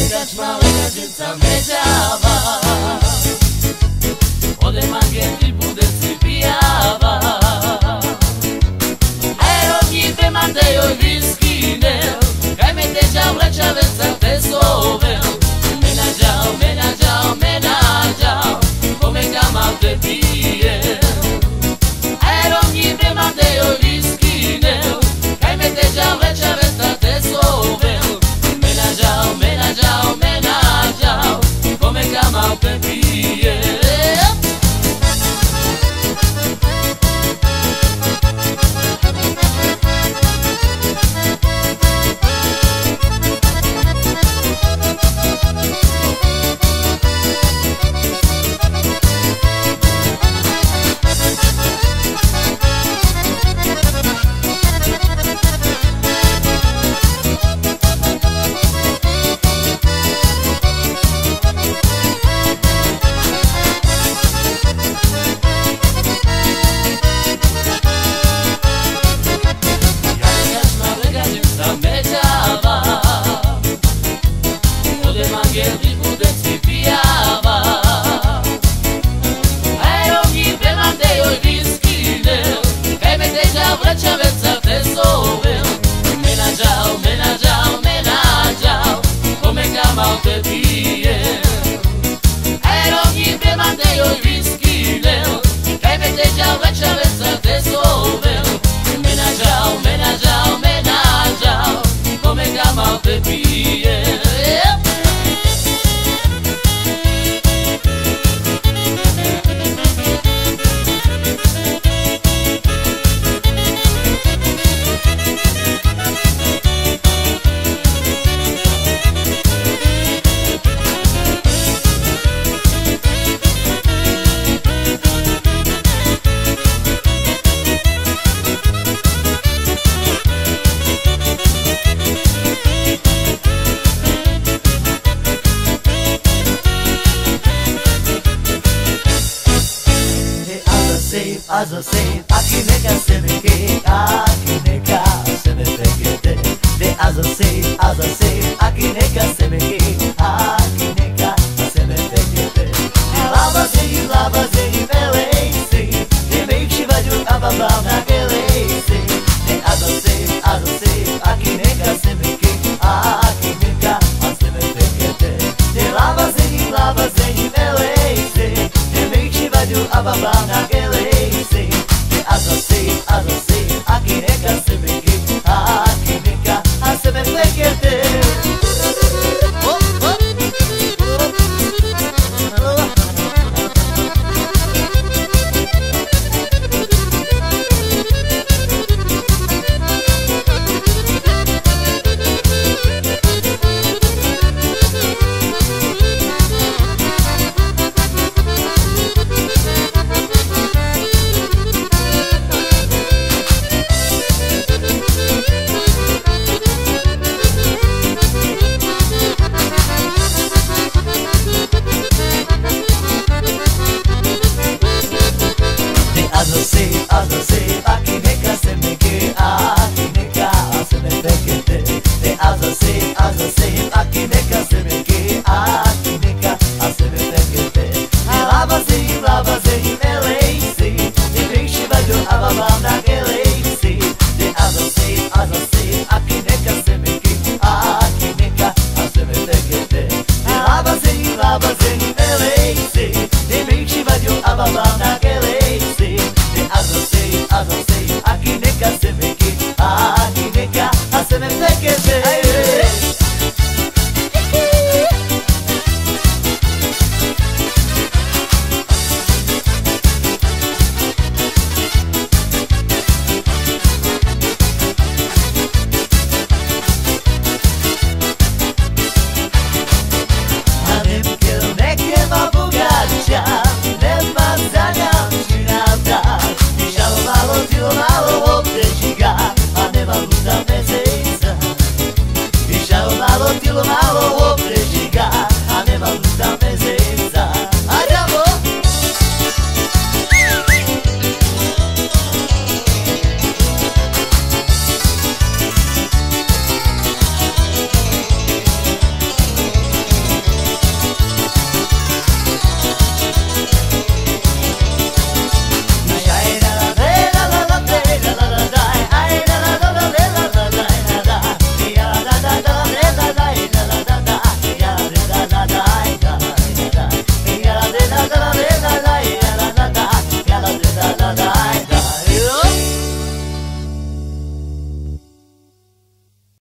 legać ma legacința mergeava Ode mangheti bude si piava Aerogni pe mandeo viskinel Kaj me teža vreća već sam te sovel Menađao, menađao, menađao Kome kamal te pije Aerogni pe mandeo viskinel Kaj me teža vreća već sam te sovel Menađao, menađao, menađao Kome kamal te pije Vreća već sam te sovel Menađao, menađao, menađao Kome kamal te pije Aerogni prema tejoj viskinel Kaj me teža vreća već sam te sovel Menađao, menađao, menađao Kome kamal te pije As I say, aquí neka se me que, aquí neka se me pegete. De as I say, aquí neka se me